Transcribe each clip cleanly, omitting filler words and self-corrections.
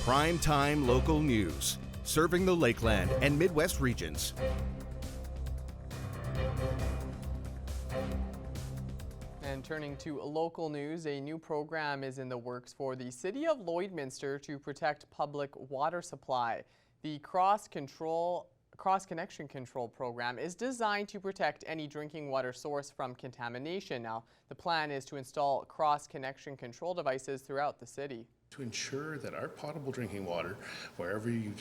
Prime time local news, serving the Lakeland and Midwest regions. And turning to local news, a new program is in the works for the City of Lloydminster to protect public water supply. The Cross-Connection Control program is designed to protect any drinking water source from contamination. Now, the plan is to install cross-connection control devices throughout the city. To ensure that our potable drinking water, wherever you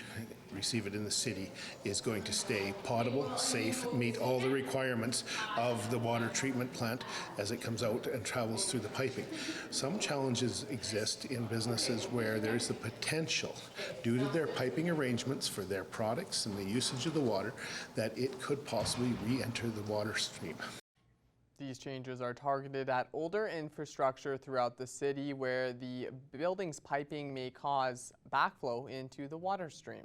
receive it in the city, is going to stay potable, safe, meet all the requirements of the water treatment plant as it comes out and travels through the piping. Some challenges exist in businesses where there's the potential, due to their piping arrangements for their products and the usage of the water, that it could possibly re-enter the water stream. These changes are targeted at older infrastructure throughout the city where the building's piping may cause backflow into the water stream.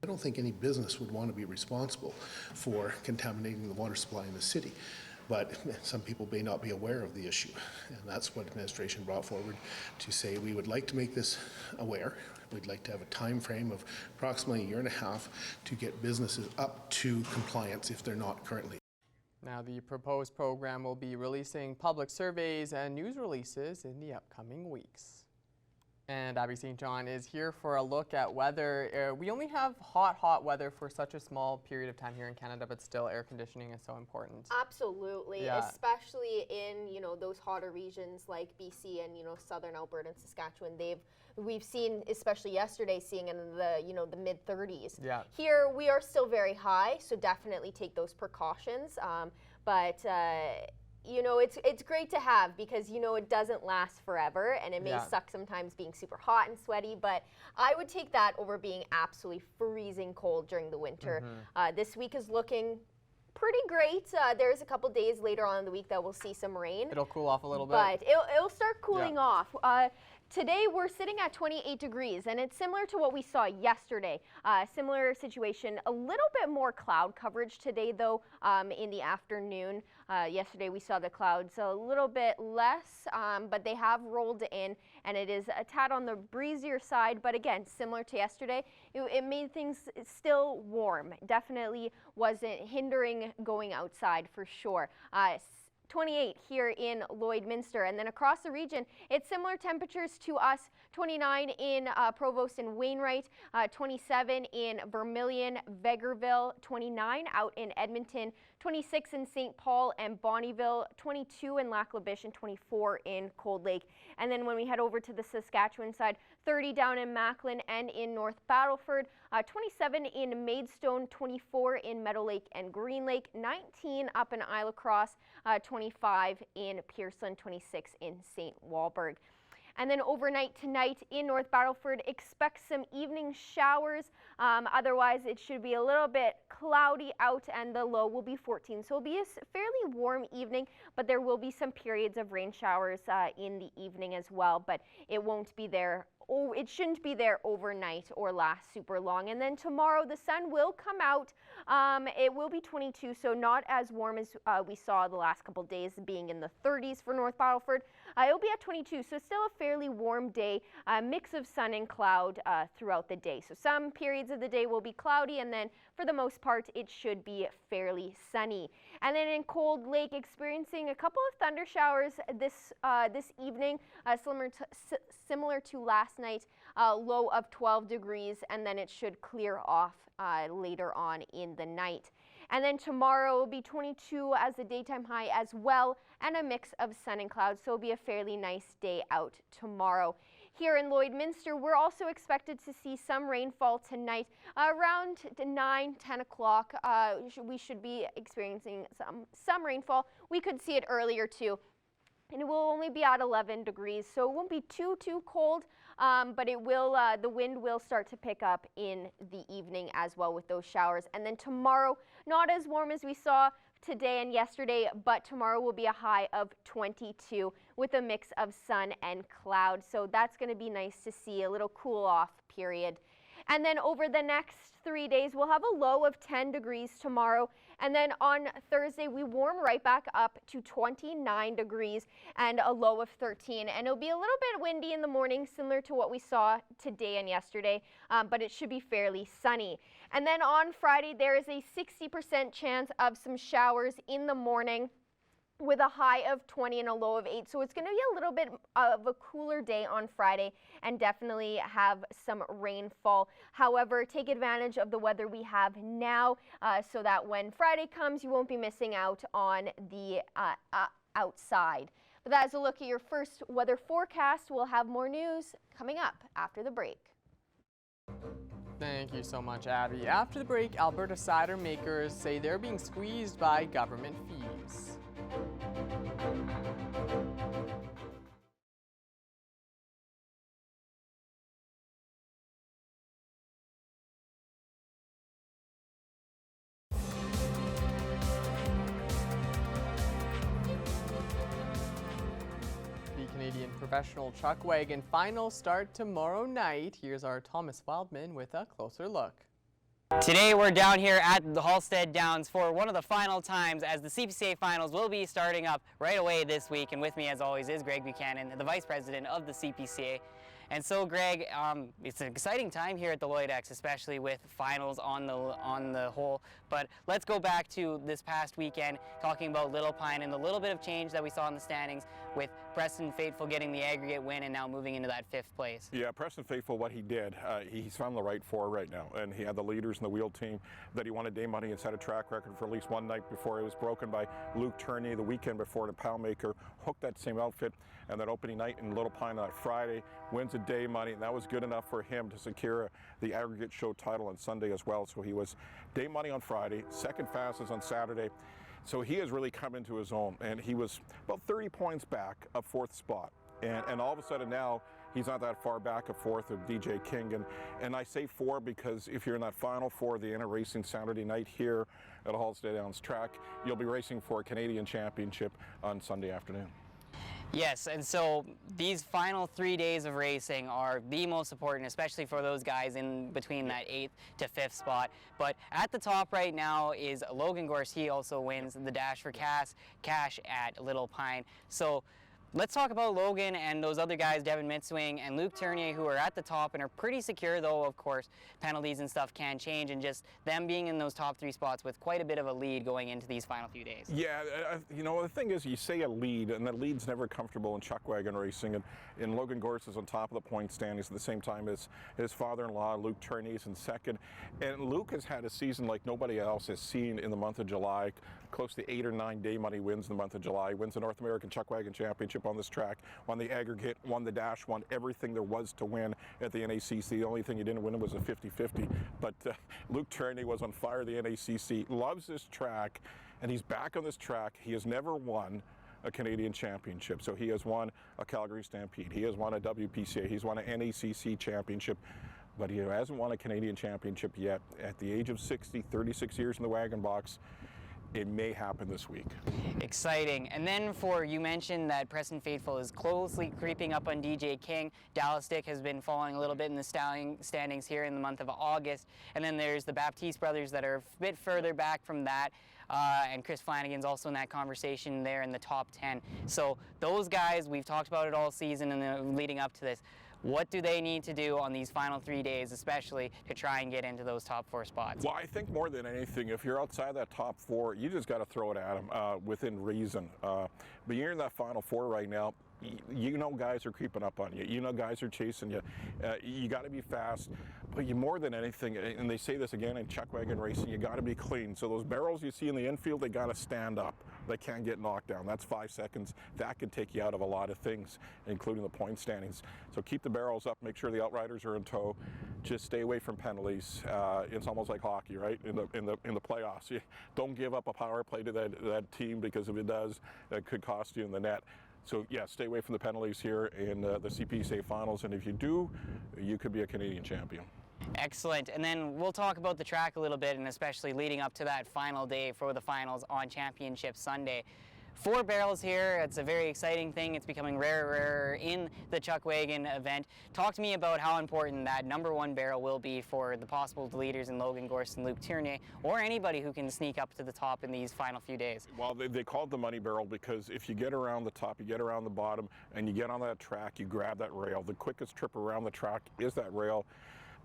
I don't think any business would want to be responsible for contaminating the water supply in the city, but some people may not be aware of the issue, and that's what administration brought forward to say we would like to make this aware. We'd like to have a time frame of approximately a year and a half to get businesses up to compliance if they're not currently. Now, the proposed program will be releasing public surveys and news releases in the upcoming weeks. And Abby St. John is here for a look at weather. We only have hot weather for such a small period of time here in Canada, but still air conditioning is so important. Absolutely, yeah. Especially in, those hotter regions like BC and, southern Alberta and Saskatchewan. We've seen, especially yesterday, seeing in the mid 30s. Yeah. Here we are still very high, so definitely take those precautions. It's great to have because, it doesn't last forever and it may suck sometimes being super hot and sweaty, but I would take that over being absolutely freezing cold during the winter. This week is looking pretty great. There's a couple days later on in the week that we'll see some rain. It'll cool off a little bit. But it'll start cooling off. Today we're sitting at 28 degrees and it's similar to what we saw yesterday. Similar situation, a little bit more cloud coverage today though in the afternoon. Yesterday we saw the clouds a little bit less, but they have rolled in and it is a tad on the breezier side, but again, similar to yesterday, it made things still warm. Definitely wasn't hindering going outside for sure. 28 here in Lloydminster, and then across the region it's similar temperatures to us. 29 in Provost and Wainwright, 27 in Vermilion, Vegreville, 29 out in Edmonton, 26 in St. Paul and Bonnyville, 22 in Lac La Biche, and 24 in Cold Lake. And then when we head over to the Saskatchewan side, 30 down in Macklin and in North Battleford, 27 in Maidstone, 24 in Meadow Lake and Green Lake, 19 up in Isle Cross, 25 in Pearson, 26 in St. Walburg. And then overnight tonight in North Battleford, expect some evening showers. Otherwise, it should be a little bit cloudy out and the low will be 14. So it'll be a fairly warm evening, but there will be some periods of rain showers in the evening as well, but it won't be there. It shouldn't be there overnight or last super long. And then tomorrow the sun will come out. It will be 22, so not as warm as we saw the last couple days, being in the 30s for North Battleford. It'll be at 22, so still a fairly warm day, mix of sun and cloud throughout the day. So some periods of the day will be cloudy, and then for the most part it should be fairly sunny. And then in Cold Lake, experiencing a couple of thunder showers this evening, similar to last night, low of 12 degrees, and then it should clear off later on in the night. And then tomorrow will be 22 as the daytime high as well, and a mix of sun and clouds, so it'll be a fairly nice day out tomorrow. Here in Lloydminster, we're also expected to see some rainfall tonight around 9, 10 o'clock. We should be experiencing some rainfall. We could see it earlier too. And it will only be at 11 degrees, so it won't be too cold, but it will. The wind will start to pick up in the evening as well with those showers. And then tomorrow, not as warm as we saw today and yesterday, but tomorrow will be a high of 22 with a mix of sun and cloud. So that's going to be nice to see, a little cool off period. And then over the next 3 days, we'll have a low of 10 degrees tomorrow, And then on Thursday, we warm right back up to 29 degrees and a low of 13. And it'll be a little bit windy in the morning, similar to what we saw today and yesterday, but it should be fairly sunny. And then on Friday, there is a 60% chance of some showers in the morning, with a high of 20 and a low of 8. So it's going to be a little bit of a cooler day on Friday and definitely have some rainfall. However, take advantage of the weather we have now so that when Friday comes, you won't be missing out on the outside. But that is a look at your first weather forecast. We'll have more news coming up after the break. Thank you so much, Abby. After the break, Alberta cider makers say they're being squeezed by government fees. The Canadian Professional Chuck Wagon finals start tomorrow night. Here's our Thomas Wildman with a closer look. Today we're down here at the Halstead Downs for one of the final times, as the CPCA finals will be starting up right away this week. And with me as always is Greg Buchanan, the Vice President of the CPCA. And so Greg, it's an exciting time here at the Lloyd-X, especially with finals on the whole. But let's go back to this past weekend, talking about Little Pine and the little bit of change that we saw in the standings, with Preston Faithful getting the aggregate win and now moving into that 5th place. Yeah, Preston Faithful, what he did, he's found the right four right now, and he had the leaders in the wheel team that he wanted day money and set a track record for at least one night before it was broken by Luke Turney the weekend before the Palmaker hooked that same outfit, and that opening night in Little Pine on Friday wins a day money, and that was good enough for him to secure the aggregate show title on Sunday as well. So he was day money on Friday, second fastest on Saturday. So he has really come into his own, and he was about 30 points back of 4th spot. And all of a sudden now, he's not that far back of 4th of DJ King. And I say 4 because if you're in that final 4 of the Inter Racing Saturday night here at Halstead Downs track, you'll be racing for a Canadian Championship on Sunday afternoon. Yes, and so these final 3 days of racing are the most important, especially for those guys in between that 8th to 5th spot. But at the top right now is Logan Gorse. He also wins the Dash for Cash at Little Pine. So let's talk about Logan and those other guys, Devin Mitswing and Luke Tournier, who are at the top and are pretty secure, though, of course, penalties and stuff can change, and just them being in those top 3 spots with quite a bit of a lead going into these final few days. Yeah, you know, the thing is, you say a lead, and that lead's never comfortable in chuck wagon racing, and Logan Gorse is on top of the point standings at the same time as his father-in-law, Luke Tournier, is in second. And Luke has had a season like nobody else has seen in the month of July, close to 8 or 9 day money wins in the month of July, wins the North American Chuck Wagon Championship on this track, won the aggregate, won the dash, won everything there was to win at the NACC. The only thing he didn't win was a 50-50, but Luke Tournier was on fire at the NACC, loves this track, and he's back on this track. He has never won a Canadian Championship, so he has won a Calgary Stampede, he has won a WPCA, he's won an NACC Championship, but he hasn't won a Canadian Championship yet. At the age of 60, 36 years in the wagon box, it may happen this week. Exciting. And then you mentioned that Preston Faithful is closely creeping up on DJ King. Dallas Dick has been falling a little bit in the standings here in the month of August. And then there's the Baptiste brothers that are a bit further back from that. And Chris Flanagan's also in that conversation there in the top 10. So those guys, we've talked about it all season and leading up to this. What do they need to do on these final 3 days, especially to try and get into those top 4 spots? Well, I think more than anything, if you're outside that top 4, you just got to throw it at them within reason. But you're in that final 4 right now. You know guys are creeping up on you. You know guys are chasing you. You got to be fast. But you more than anything, and they say this again in chuck wagon racing, you got to be clean. So those barrels you see in the infield, they got to stand up. They can't get knocked down. That's 5 seconds. That can take you out of a lot of things, including the point standings. So keep the barrels up. Make sure the outriders are in tow. Just stay away from penalties. It's almost like hockey, right? In the playoffs, you don't give up a power play to that team, because if it does, that could cost you in the net. So yeah, stay away from the penalties here in the CPCA finals, and if you do, you could be a Canadian champion. Excellent. And then we'll talk about the track a little bit, and especially leading up to that final day for the finals on Championship Sunday. 4 barrels here. It's a very exciting thing. It's becoming rarer in the Chuck Wagon event. Talk to me about how important that #1 barrel will be for the possible leaders in Logan Gorst and Luke Tierney, or anybody who can sneak up to the top in these final few days. Well, they call it the money barrel because if you get around the top, you get around the bottom, and you get on that track, you grab that rail. The quickest trip around the track is that rail.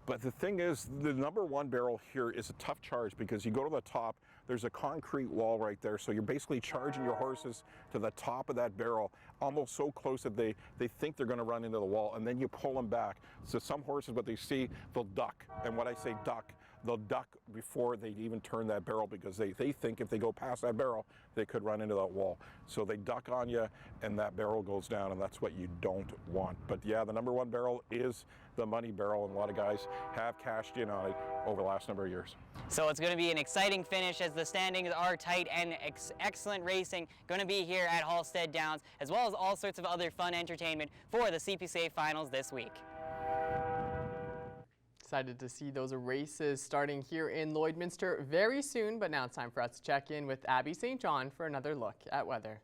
But the thing is, the #1 barrel here is a tough charge because you go to the top, there's a concrete wall right there, so you're basically charging your horses to the top of that barrel, almost so close that they think they're going to run into the wall, and then you pull them back. So some horses, what they see, they'll duck. And when I say duck, they'll duck before they even turn that barrel because they think if they go past that barrel, they could run into that wall. So they duck on you, and that barrel goes down, and that's what you don't want. But yeah, the #1 barrel is the money barrel, and a lot of guys have cashed in on it over the last number of years. So it's going to be an exciting finish as the standings are tight, and excellent racing going to be here at Halstead Downs, as well as all sorts of other fun entertainment for the CPCA finals this week. Excited to see those races starting here in Lloydminster very soon, but now it's time for us to check in with Abby St. John for another look at weather.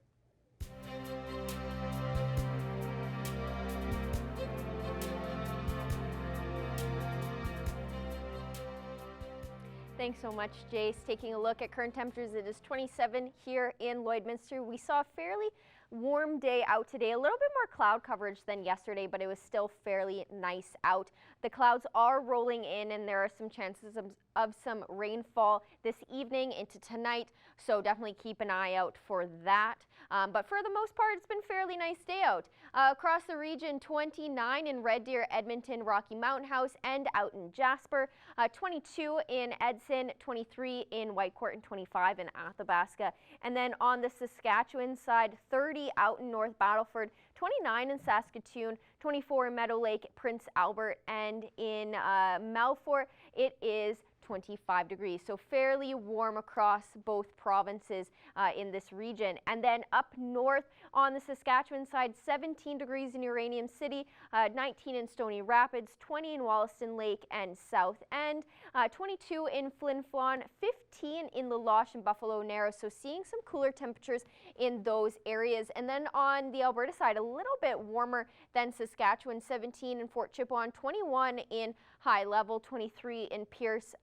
Thanks so much, Jace. Taking a look at current temperatures, it is 27 here in Lloydminster. We saw a fairly warm day out today, a little bit more cloud coverage than yesterday, but it was still fairly nice out. The clouds are rolling in, and there are some chances of some rainfall this evening into tonight, so definitely keep an eye out for that. But for the most part, it's been a fairly nice day out. Across the region, 29 in Red Deer, Edmonton, Rocky Mountain House, and out in Jasper, 22 in Edson, 23 in Whitecourt, and 25 in Athabasca. And then on the Saskatchewan side, 30 out in North Battleford, 29 in Saskatoon, 24 in Meadow Lake, Prince Albert, and in Melfort, it is 25 degrees, so fairly warm across both provinces in this region. And then up north on the Saskatchewan side, 17 degrees in Uranium City, 19 in Stony Rapids, 20 in Wollaston Lake and South End, 22 in Flin Flon, 15 in La Loche and Buffalo Narrows, so seeing some cooler temperatures in those areas. And then on the Alberta side, a little bit warmer than Saskatchewan, 17 in Fort Chipewyan, 21 in High Level, 23 in Peace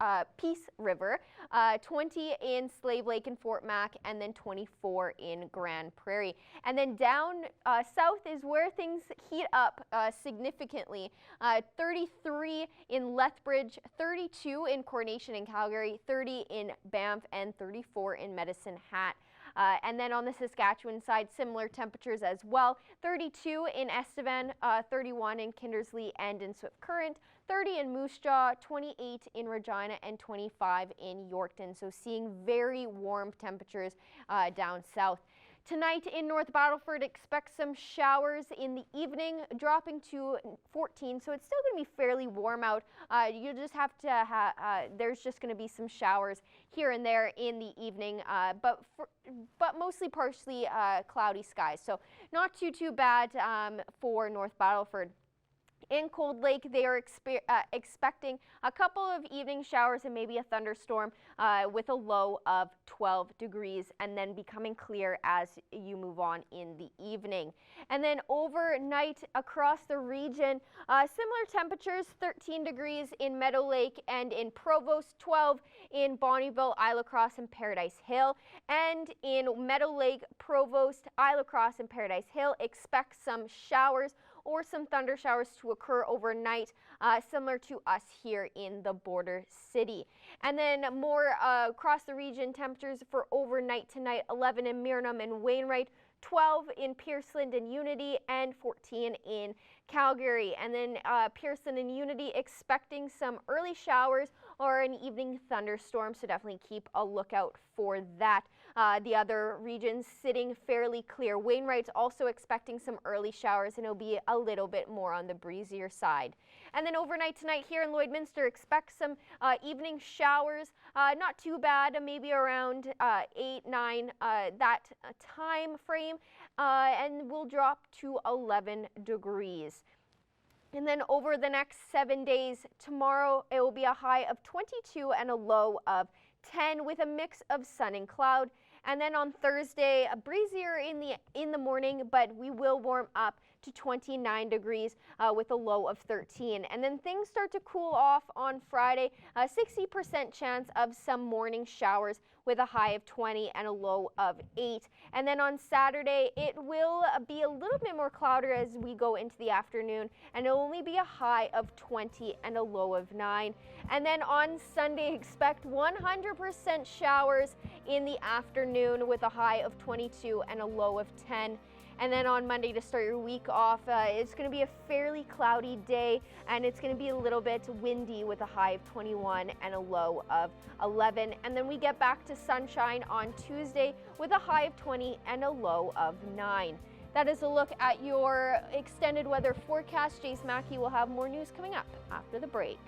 River, 20 in Slave Lake and Fort Mac, and then 24 in Grand Prairie. And then down south is where things heat up significantly. 33 in Lethbridge, 32 in Coronation and Calgary, 30 in Banff, and 34 in Medicine Hat. And then on the Saskatchewan side, similar temperatures as well. 32 in Estevan, 31 in Kindersley and in Swift Current, 30 in Moose Jaw, 28 in Regina, and 25 in Yorkton. So seeing very warm temperatures down south. Tonight in North Battleford, expect some showers in the evening, dropping to 14, so it's still going to be fairly warm out. You just have to there's just going to be some showers here and there in the evening, but mostly partially cloudy skies, so not too bad for North Battleford. In Cold Lake, they are expecting a couple of evening showers and maybe a thunderstorm with a low of 12 degrees, and then becoming clear as you move on in the evening. And then overnight across the region, similar temperatures, 13 degrees in Meadow Lake and in Provost, 12 in Bonnyville, Isle Cross, and Paradise Hill. And in Meadow Lake, Provost, Isle Cross, and Paradise Hill, expect some showers or some thunder showers to occur overnight, similar to us here in the border city. And then more across the region, temperatures for overnight tonight, 11 in Miriam and Wainwright, 12 in Pierceland and Unity, and 14 in Calgary. And then Pierceland and Unity expecting some early showers or an evening thunderstorm, so definitely keep a lookout for that. The other regions sitting fairly clear. Wainwright's also expecting some early showers, and it'll be a little bit more on the breezier side. And then overnight tonight here in Lloydminster, expect some evening showers. Not too bad, maybe around 8, 9, that time frame, and will drop to 11 degrees. And then over the next 7 days, tomorrow it will be a high of 22 and a low of 10 with a mix of sun and cloud. And then on Thursday, a breezier in the morning, but we will warm up to 29 degrees with a low of 13. And then things start to cool off on Friday, a 60% chance of some morning showers with a high of 20 and a low of 8. And then on Saturday, it will be a little bit more cloudy as we go into the afternoon, and it'll only be a high of 20 and a low of 9. And then on Sunday, expect 100% showers in the afternoon with a high of 22 and a low of 10. And then on Monday, to start your week off, it's going to be a fairly cloudy day, and it's going to be a little bit windy with a high of 21 and a low of 11. And then we get back to sunshine on Tuesday with a high of 20 and a low of 9. That is a look at your extended weather forecast. Jace Mackey will have more news coming up after the break.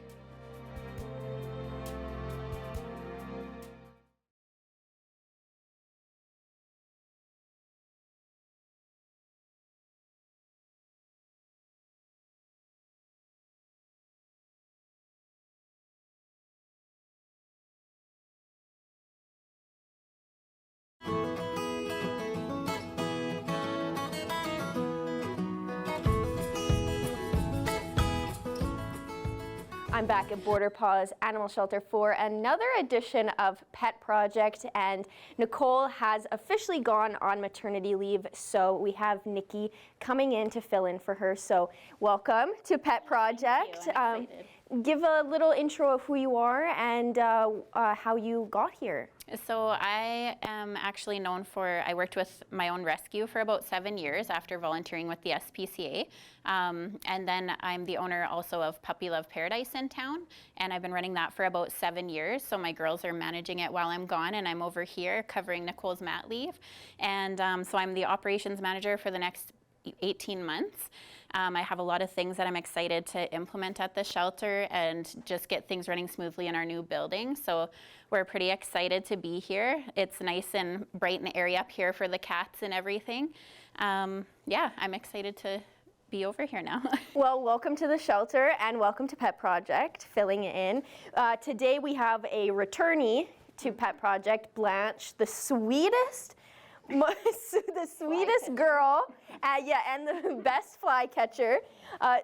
I'm back at Border Paws Animal Shelter for another edition of Pet Project, and Nicole has officially gone on maternity leave, so we have Nikki coming in to fill in for her. So welcome to Pet Project. Thank you. Give a little intro of who you are and how you got here. So I am actually known for, I worked with my own rescue for about 7 years after volunteering with the SPCA. And then I'm the owner also of Puppy Love Paradise in town. And I've been running that for about 7 years. So my girls are managing it while I'm gone, and I'm over here covering Nicole's mat leave. And so I'm the operations manager for the next 18 months. I have a lot of things that I'm excited to implement at the shelter and just get things running smoothly in our new building. So we're pretty excited to be here. It's nice and bright and airy up here for the cats and everything. Yeah, I'm excited to be over here now. Well, welcome to the shelter and welcome to Pet Project, filling in. Today we have a returnee to Pet Project, Blanche, the sweetest girl, and the best fly catcher.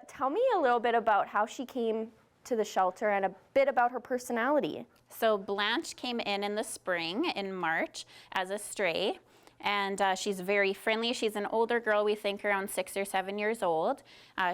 Tell me a little bit about how she came to the shelter and a bit about her personality. So Blanche came in the spring, in March, as a stray. And she's very friendly. She's an older girl, we think around 6 or 7 years old.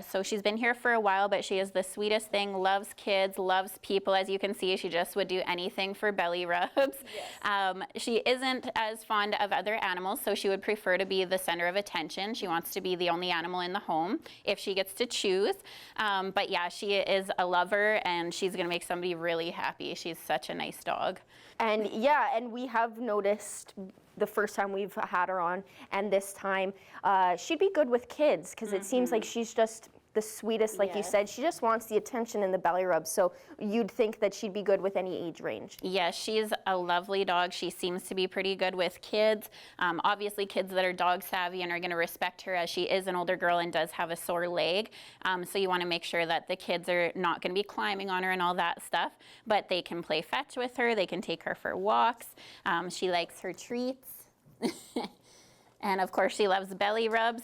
So she's been here for a while, but she is the sweetest thing, loves kids, loves people. As you can see, she just would do anything for belly rubs. Yes. She isn't as fond of other animals, so she would prefer to be the center of attention. She wants to be the only animal in the home if she gets to choose. But yeah, she is a lover, and she's gonna make somebody really happy. She's such a nice dog. And yeah, and we have noticed the first time we've had her on, and this time she'd be good with kids because it seems like she's just the sweetest, like you said. She just wants the attention and the belly rub, so you'd think that she'd be good with any age range. Yeah, she's a lovely dog. She seems to be pretty good with kids. Obviously kids that are dog savvy and are going to respect her, as she is an older girl and does have a sore leg. So you want to make sure that the kids are not going to be climbing on her and all that stuff, but they can play fetch with her. They can take her for walks. She likes her treats. And of course she loves belly rubs.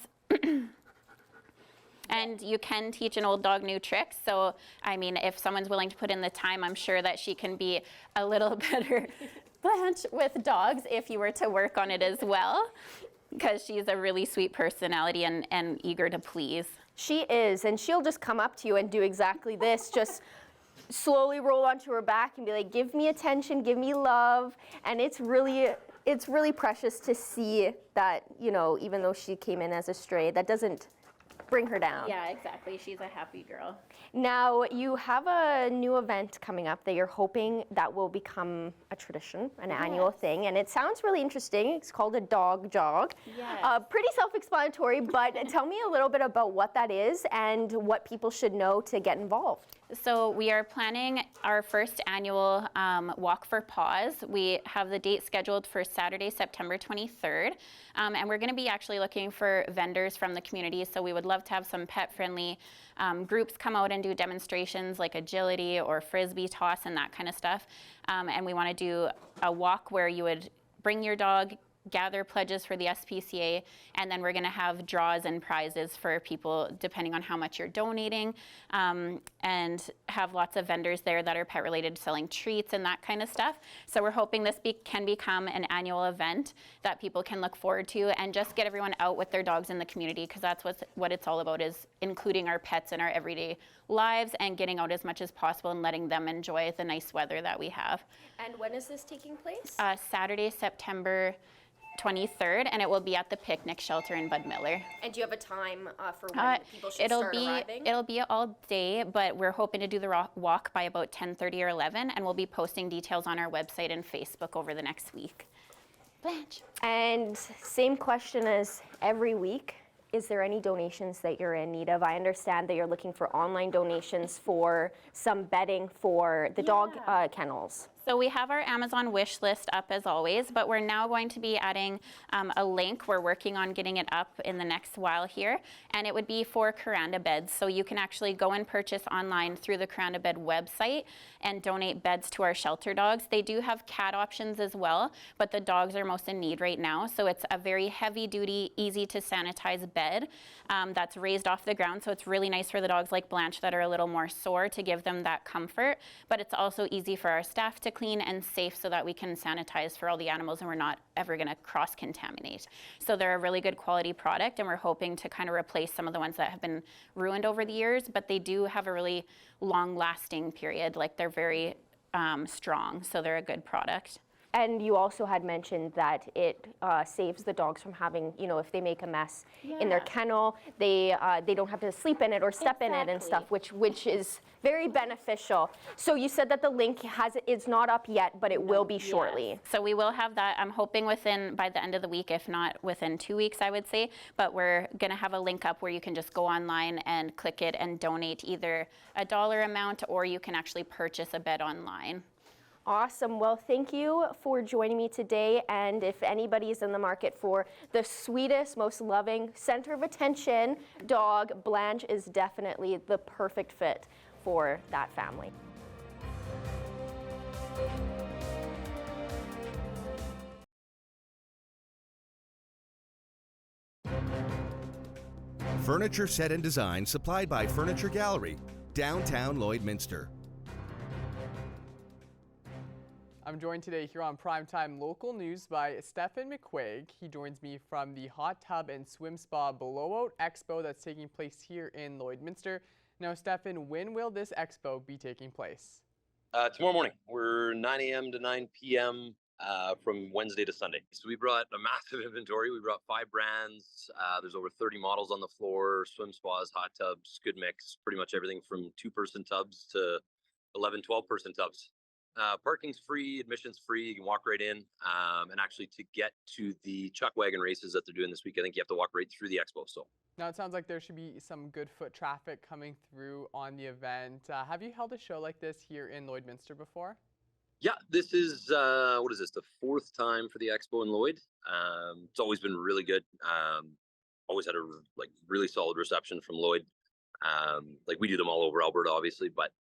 And you can teach an old dog new tricks. So, I mean, if someone's willing to put in the time, I'm sure that she can be a little better Blanche with dogs if you were to work on it as well, because she's a really sweet personality and eager to please. She is, and she'll just come up to you and do exactly this, just slowly roll onto her back and be like, give me attention, give me love. And it's really precious to see that, you know, even though she came in as a stray, that doesn't bring her down. Yeah, exactly. She's a happy girl. Now, you have a new event coming up that you're hoping that will become a tradition, an annual thing, and it sounds really interesting. It's called a dog jog. Yes. Pretty self-explanatory, but tell me a little bit about what that is and what people should know to get involved. So we are planning our first annual Walk for Paws. We have the date scheduled for Saturday, September 23rd. And we're going to be actually looking for vendors from the community. So we would love to have some pet-friendly groups come out and do demonstrations like agility or frisbee toss and that kind of stuff. And we want to do a walk where you would bring your dog, gather pledges for the SPCA, and then we're going to have draws and prizes for people depending on how much you're donating, and have lots of vendors there that are pet related, selling treats and that kind of stuff. So we're hoping this can become an annual event that people can look forward to, and just get everyone out with their dogs in the community, because that's what it's all about, is including our pets in our everyday lives and getting out as much as possible and letting them enjoy the nice weather that we have. And when is this taking place? Saturday, September 23rd, and it will be at the picnic shelter in Bud Miller. And do you have a time for when people should start arriving? It'll be all day, but we're hoping to do the walk by about 10:30 or 11, and we'll be posting details on our website and Facebook over the next week. Blanche. And same question as every week. Is there any donations that you're in need of? I understand that you're looking for online donations for some bedding for the dog kennels. So we have our Amazon wish list up as always, but we're now going to be adding a link. We're working on getting it up in the next while here, and it would be for Kuranda beds. So you can actually go and purchase online through the Kuranda bed website and donate beds to our shelter dogs. They do have cat options as well, but the dogs are most in need right now. So it's a very heavy duty, easy to sanitize bed that's raised off the ground. So it's really nice for the dogs like Blanche that are a little more sore, to give them that comfort, but it's also easy for our staff to clean and safe, so that we can sanitize for all the animals and we're not ever going to cross-contaminate. So they're a really good quality product, and we're hoping to kind of replace some of the ones that have been ruined over the years, but they do have a really long-lasting period. Like, they're very strong, so they're a good product. And you also had mentioned that it saves the dogs from having, if they make a mess in their kennel, they don't have to sleep in it or step in it and stuff, which is very beneficial. So you said that the link is not up yet, but it will be shortly. So we will have that, I'm hoping by the end of the week, if not within 2 weeks, I would say. But we're going to have a link up where you can just go online and click it and donate either a dollar amount, or you can actually purchase a bed online. Awesome. Well, thank you for joining me today. And if anybody's in the market for the sweetest, most loving, center of attention dog, Blanche is definitely the perfect fit for that family. Furniture set and design supplied by Furniture Gallery, downtown Lloydminster. I'm joined today here on Primetime Local News by Stefan McQuaig. He joins me from the Hot Tub and Swim Spa Blowout Expo that's taking place here in Lloydminster. Now, Stefan, when will this expo be taking place? Tomorrow morning. We're 9 a.m. to 9 p.m. From Wednesday to Sunday. So we brought a massive inventory. We brought 5 brands. There's over 30 models on the floor, swim spas, hot tubs, good mix, pretty much everything from 2-person tubs to 11, 12-person tubs. Parking's free, admission's free. You can walk right in. And actually, to get to the chuck wagon races that they're doing this week, I think you have to walk right through the expo. So now it sounds like there should be some good foot traffic coming through on the event. Have you held a show like this here in Lloydminster before? Yeah, this is the 4th time for the expo in Lloyd. It's always been really good. Always had a really solid reception from Lloyd. We do them all over Alberta, obviously, but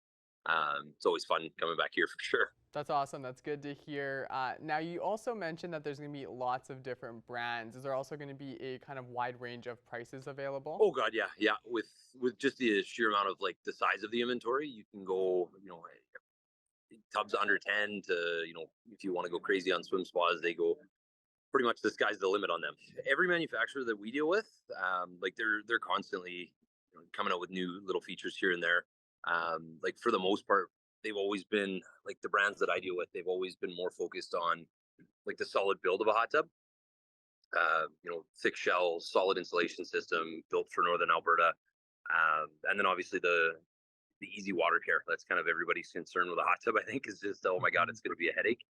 it's always fun coming back here for sure. That's awesome. That's good to hear. Now, you also mentioned that there's going to be lots of different brands. Is there also going to be a kind of wide range of prices available? Oh God, yeah. With just the sheer amount of the size of the inventory, you can go, tubs under 10 to, if you want to go crazy on swim spas, they go pretty much the sky's the limit on them. Every manufacturer that we deal with, they're constantly coming out with new little features here and there. For the most part, they've always been the brands that I deal with, they've always been more focused on the solid build of a hot tub. Thick shells, solid insulation system built for Northern Alberta. And then obviously the easy water care. That's kind of everybody's concern with a hot tub, I think, is just, oh my God, it's going to be a headache.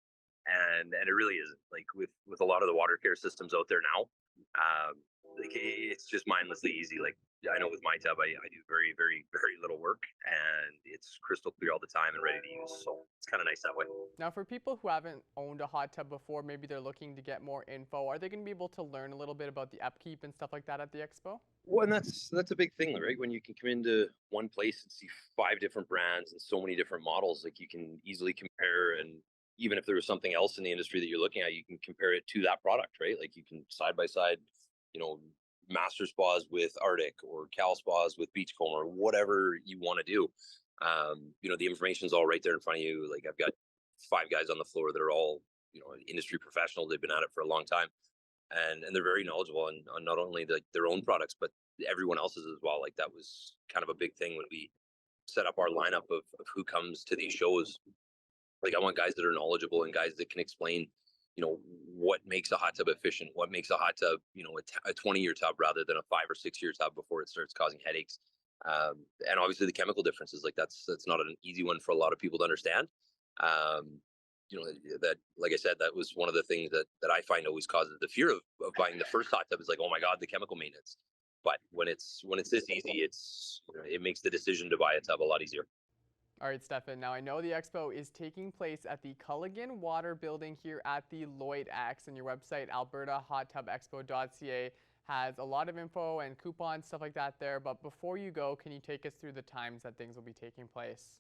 And it really isn't. With a lot of the water care systems out there now, it's just mindlessly easy. I know with my tub, I do very, very, very little work, and it's crystal clear all the time and ready to use. So it's kind of nice that way. Now, for people who haven't owned a hot tub before, maybe they're looking to get more info, are they going to be able to learn a little bit about the upkeep and stuff like that at the expo? Well, and that's a big thing, right? When you can come into one place and see 5 different brands and so many different models, you can easily compare and even if there was something else in the industry that you're looking at, you can compare it to that product, right? Like you can side by side, you know, Master Spas with Arctic or Cal Spas with Beachcomber, whatever you want to do. You know, the information's all right there in front of you. Like I've got 5 guys on the floor that are all, you know, industry professionals. They've been at it for a long time, and they're very knowledgeable on not only their own products, but everyone else's as well. Like that was kind of a big thing when we set up our lineup of who comes to these shows. Like I want guys that are knowledgeable and guys that can explain, you know, what makes a hot tub efficient, what makes a hot tub, you know, a 20-year tub rather than a 5 or 6-year tub before it starts causing headaches. And obviously the chemical differences, like that's not an easy one for a lot of people to understand. You know, that, like I said, that was one of the things that I find always causes the fear of buying the first hot tub is like, oh my God, the chemical maintenance. But when it's this easy, it makes the decision to buy a tub a lot easier. All right, Stefan, now I know the expo is taking place at the Culligan Water Building here at the Lloyd X, and your website, albertahottubexpo.ca, has a lot of info and coupons, stuff like that there. But before you go, can you take us through the times that things will be taking place?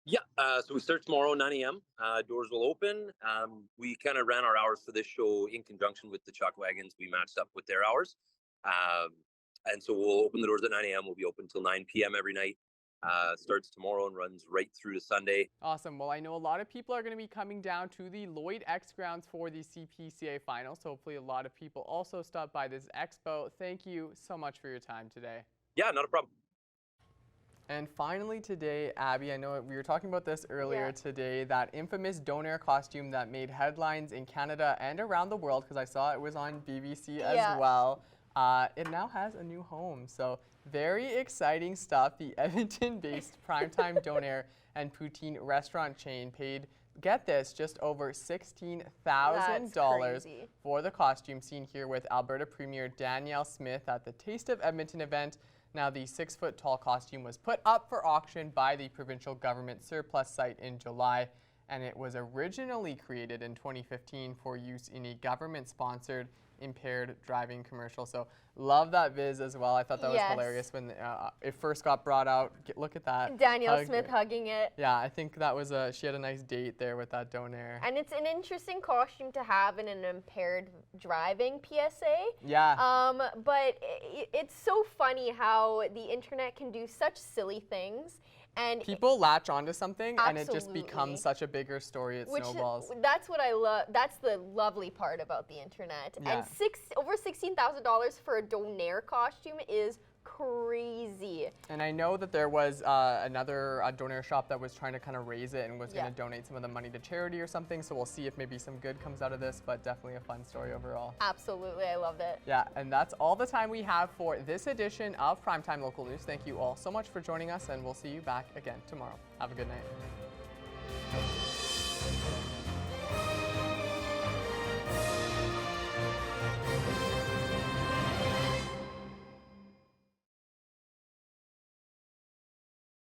Yeah, so we start tomorrow, 9 a.m. Doors will open. We kind of ran our hours for this show in conjunction with the Chuck Wagons. We matched up with their hours. And so we'll open the doors at 9 a.m. We'll be open till 9 p.m. every night. Starts tomorrow and runs right through to Sunday. Awesome. Well, I know a lot of people are going to be coming down to the Lloyd X grounds for the CPCA finals. So hopefully a lot of people also stop by this expo. Thank you so much for your time today. Yeah, not a problem. And finally today, Abby, I know we were talking about this earlier today, that infamous Donair costume that made headlines in Canada and around the world, because I saw it was on BBC as well. It now has a new home. So very exciting stuff. The Edmonton-based primetime Donair and poutine restaurant chain paid, get this, just over $16,000 for the costume, seen here with Alberta Premier Danielle Smith at the Taste of Edmonton event. Now, the 6-foot-tall costume was put up for auction by the provincial government surplus site in July, and it was originally created in 2015 for use in a government-sponsored impaired driving commercial. So love that viz as well. I thought that was hilarious when it first got brought out. Look at that. Danielle Smith hugging it. Yeah, I think that was she had a nice date there with that Donair. And it's an interesting costume to have in an impaired driving PSA. Yeah. But it's so funny how the internet can do such silly things. And people latch onto something and it just becomes such a bigger story. It snowballs. That's what I love. That's the lovely part about the internet. And over $16,000 for a Donair costume is crazy. And I know that there was another Donair shop that was trying to kind of raise it and was going to donate some of the money to charity or something. So we'll see if maybe some good comes out of this, but definitely a fun story overall. Absolutely, I loved it. Yeah, and that's all the time we have for this edition of Primetime Local News. Thank you all so much for joining us, and we'll see you back again tomorrow. Have a good night.